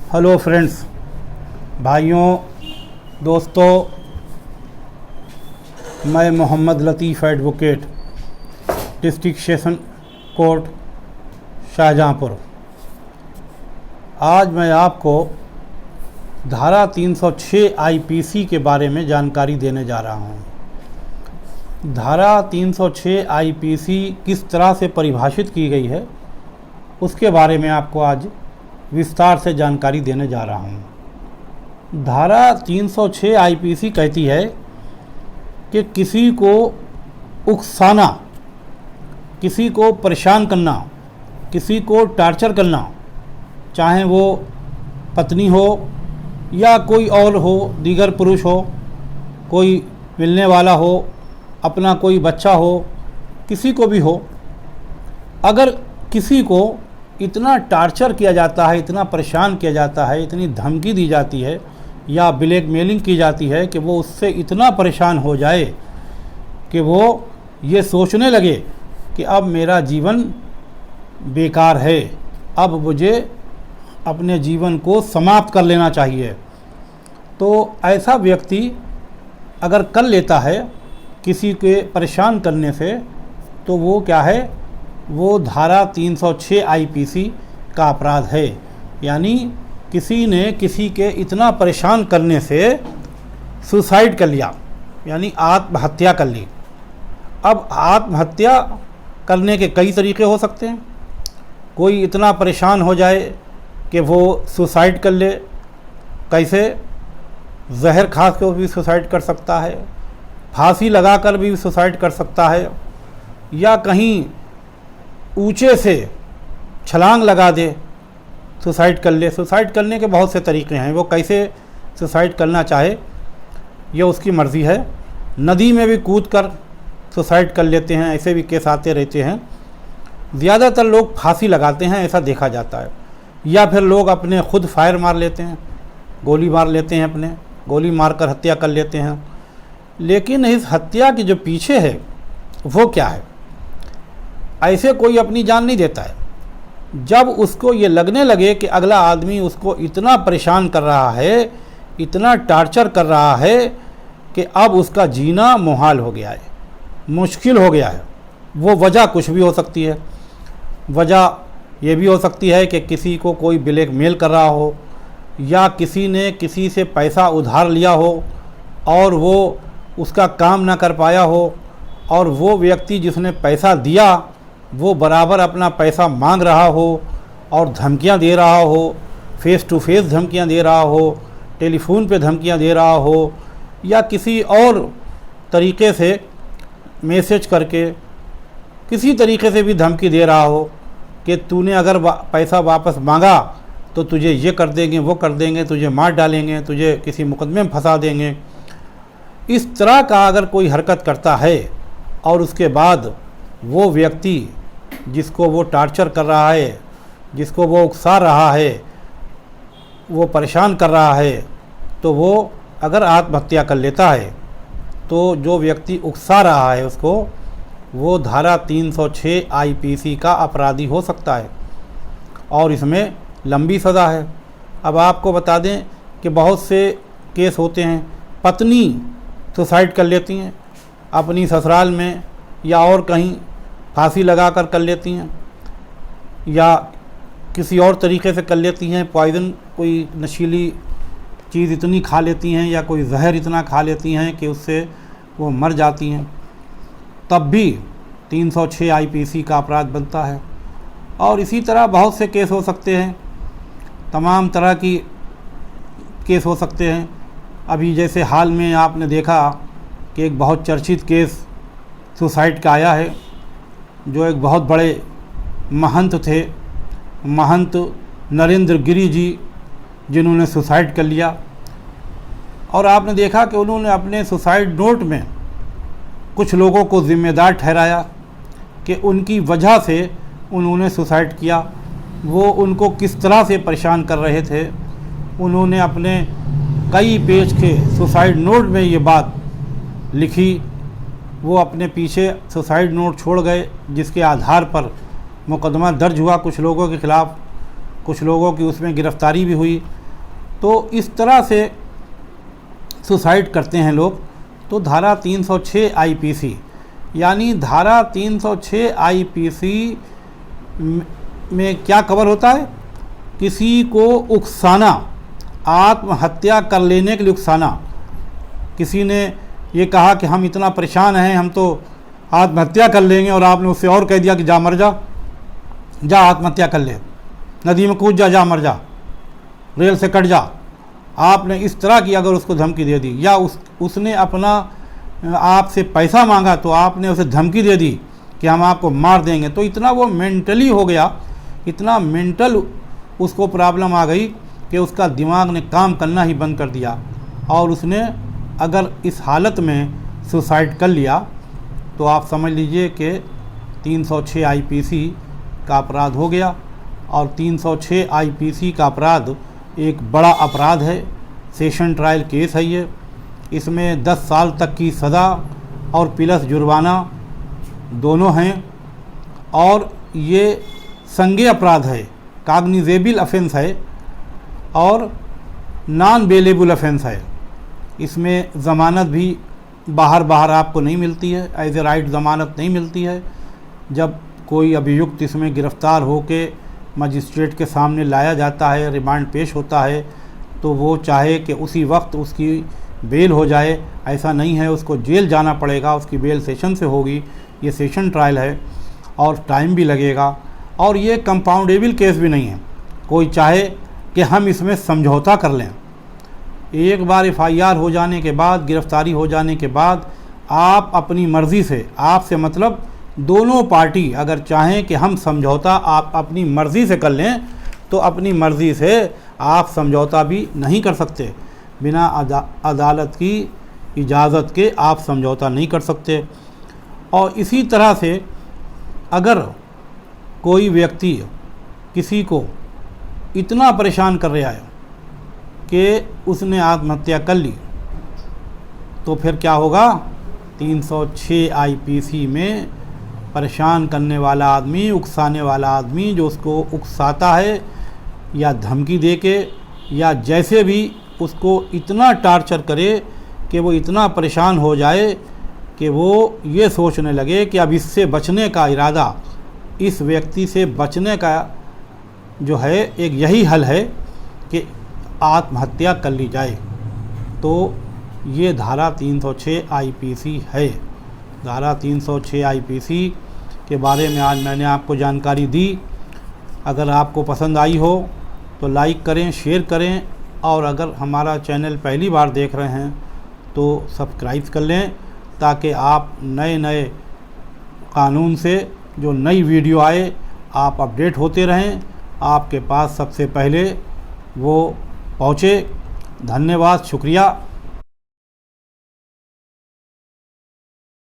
Hello friends, भाइयों, दोस्तों, मैं Mohammad Latif advocate, district session court Shahjahanpur. आज मैं आपको धारा 306 आईपीसी के बारे में जानकारी देने जा रहा हूँ। धारा 306 आईपीसी किस तरह से परिभाषित की गई है उसके बारे में आपको आज विस्तार से जानकारी देने जा रहा हूँ। धारा 306 आईपीसी कहती है कि किसी को उकसाना, किसी को परेशान करना, किसी को टार्चर करना, चाहे वो पत्नी हो या कोई और हो, दीगर पुरुष हो, कोई मिलने वाला हो, अपना कोई बच्चा हो, किसी को भी हो, अगर किसी को इतना टार्चर किया जाता है, इतना परेशान किया जाता है, इतनी धमकी दी जाती है या ब्लैकमेलिंग की जाती है कि वो उससे इतना परेशान हो जाए कि वो ये सोचने लगे कि अब मेरा जीवन बेकार है, अब मुझे अपने जीवन को समाप्त कर लेना चाहिए, तो ऐसा व्यक्ति अगर कर लेता है किसी के परेशान करने से, तो वो क्या है, वो धारा 306 आईपीसी का अपराध है। यानी किसी ने किसी के इतना परेशान करने से सुसाइड कर लिया, यानी आत्महत्या कर ली। अब आत्महत्या करने के कई तरीके हो सकते हैं। कोई इतना परेशान हो जाए कि वो सुसाइड कर ले, कैसे, जहर खा के भी सुसाइड कर सकता है, फांसी लगाकर भी सुसाइड कर सकता है, या कहीं ऊंचे से छलांग लगा दे, सुसाइड कर ले। सुसाइड करने के बहुत से तरीके हैं, वो कैसे सुसाइड करना चाहे ये उसकी मर्ज़ी है। नदी में भी कूद कर सुसाइड कर लेते हैं, ऐसे भी केस आते रहते हैं। ज़्यादातर लोग फांसी लगाते हैं, ऐसा देखा जाता है, या फिर लोग अपने खुद फायर मार लेते हैं, गोली मार लेते हैं, अपने गोली मारकर हत्या कर लेते हैं। लेकिन इस हत्या के जो पीछे है वो क्या है, ऐसे कोई अपनी जान नहीं देता है। जब उसको ये लगने लगे कि अगला आदमी उसको इतना परेशान कर रहा है, इतना टार्चर कर रहा है कि अब उसका जीना मुहाल हो गया है, मुश्किल हो गया है। वो वजह कुछ भी हो सकती है। वजह ये भी हो सकती है कि किसी को कोई ब्लैकमेल कर रहा हो, या किसी ने किसी से पैसा उधार लिया हो और वो उसका काम ना कर पाया हो, और वो व्यक्ति जिसने पैसा दिया वो बराबर अपना पैसा मांग रहा हो और धमकियां दे रहा हो, फेस टू फेस धमकियां दे रहा हो, टेलीफोन पे धमकियां दे रहा हो, या किसी और तरीके से मैसेज करके किसी तरीके से भी धमकी दे रहा हो कि तूने अगर पैसा वापस मांगा तो तुझे ये कर देंगे, वो कर देंगे, तुझे मार डालेंगे, तुझे किसी मुकदमे में फंसा देंगे। इस तरह का अगर कोई हरकत करता है और उसके बाद वो व्यक्ति जिसको वो टार्चर कर रहा है, जिसको वो उकसा रहा है, वो परेशान कर रहा है, तो वो अगर आत्महत्या कर लेता है तो जो व्यक्ति उकसा रहा है उसको, वो धारा 306 आईपीसी का अपराधी हो सकता है और इसमें लंबी सज़ा है। अब आपको बता दें कि बहुत से केस होते हैं, पत्नी सुसाइड कर लेती हैं अपनी ससुराल में, या और कहीं फांसी लगाकर कर लेती हैं, या किसी और तरीके से कर लेती हैं, पॉइज़न, कोई नशीली चीज़ इतनी खा लेती हैं या कोई जहर इतना खा लेती हैं कि उससे वो मर जाती हैं, तब भी 306 आईपीसी का अपराध बनता है। और इसी तरह बहुत से केस हो सकते हैं, तमाम तरह की केस हो सकते हैं। अभी जैसे हाल में आपने देखा कि एक बहुत चर्चित केस सुसाइड का आया है, जो एक बहुत बड़े महंत थे, महंत नरेंद्र गिरी जी, जिन्होंने सुसाइड कर लिया। और आपने देखा कि उन्होंने अपने सुसाइड नोट में कुछ लोगों को ज़िम्मेदार ठहराया कि उनकी वजह से उन्होंने सुसाइड किया। वो उनको किस तरह से परेशान कर रहे थे, उन्होंने अपने कई पेज के सुसाइड नोट में ये बात लिखी। वो अपने पीछे सुसाइड नोट छोड़ गए, जिसके आधार पर मुकदमा दर्ज हुआ कुछ लोगों के ख़िलाफ़, कुछ लोगों की उसमें गिरफ़्तारी भी हुई। तो इस तरह से सुसाइड करते हैं लोग। तो धारा 306 आईपीसी, यानी धारा 306 आईपीसी में क्या कवर होता है? किसी को उकसाना, आत्महत्या कर लेने के लिए उकसाना। किसी ने ये कहा कि हम इतना परेशान हैं, हम तो आत्महत्या कर लेंगे, और आपने उससे और कह दिया कि जा मर जा, जा आत्महत्या कर ले, नदी में कूद जा, जा मर जा, रेल से कट जा। आपने इस तरह की अगर उसको धमकी दे दी, या उसने अपना आपसे पैसा मांगा तो आपने उसे धमकी दे दी कि हम आपको मार देंगे, तो इतना वो मेंटली हो गया, इतना मेंटल उसको प्रॉब्लम आ गई कि उसका दिमाग ने काम करना ही बंद कर दिया, और उसने अगर इस हालत में सुसाइड कर लिया तो आप समझ लीजिए कि 306 आईपीसी का अपराध हो गया। और 306 आईपीसी का अपराध एक बड़ा अपराध है, सेशन ट्रायल केस है ये। इसमें 10 साल तक की सज़ा और प्लस जुर्माना दोनों हैं, और ये संज्ञेय अपराध है, कॉग्निजेबल ऑफेंस है और नॉन बेलेबल ऑफेंस है। इसमें ज़मानत भी बाहर आपको नहीं मिलती है, एज ए राइट ज़मानत नहीं मिलती है। जब कोई अभियुक्त इसमें गिरफ़्तार होकर मजिस्ट्रेट के सामने लाया जाता है, रिमांड पेश होता है, तो वो चाहे कि उसी वक्त उसकी बेल हो जाए, ऐसा नहीं है, उसको जेल जाना पड़ेगा। उसकी बेल सेशन से होगी, ये सेशन ट्रायल है और टाइम भी लगेगा, और ये कंपाउंडेबल केस भी नहीं है। कोई चाहे कि हम इसमें समझौता कर लें, एक बार एफआईआर हो जाने के बाद, गिरफ्तारी हो जाने के बाद, आप अपनी मर्ज़ी से, आपसे मतलब दोनों पार्टी अगर चाहें कि हम समझौता आप अपनी मर्ज़ी से कर लें, तो अपनी मर्ज़ी से आप समझौता भी नहीं कर सकते। बिना अदालत की इजाज़त के आप समझौता नहीं कर सकते। और इसी तरह से अगर कोई व्यक्ति किसी को इतना परेशान कर रहा है कि उसने आत्महत्या कर ली, तो फिर क्या होगा? 306 आईपीसी में परेशान करने वाला आदमी, उकसाने वाला आदमी, जो उसको उकसाता है या धमकी दे के या जैसे भी उसको इतना टार्चर करे कि वो इतना परेशान हो जाए कि वो ये सोचने लगे कि अब इससे बचने का इरादा, इस व्यक्ति से बचने का जो है एक यही हल है कि आत्महत्या कर ली जाए। तो ये धारा 306 आईपीसी है। धारा 306 आईपीसी के बारे में आज मैंने आपको जानकारी दी। अगर आपको पसंद आई हो तो लाइक करें, शेयर करें, और अगर हमारा चैनल पहली बार देख रहे हैं तो सब्सक्राइब कर लें, ताकि आप नए नए कानून से जो नई वीडियो आए आप अपडेट होते रहें, आपके पास सबसे पहले वो पहुँचे। धन्यवाद, शुक्रिया।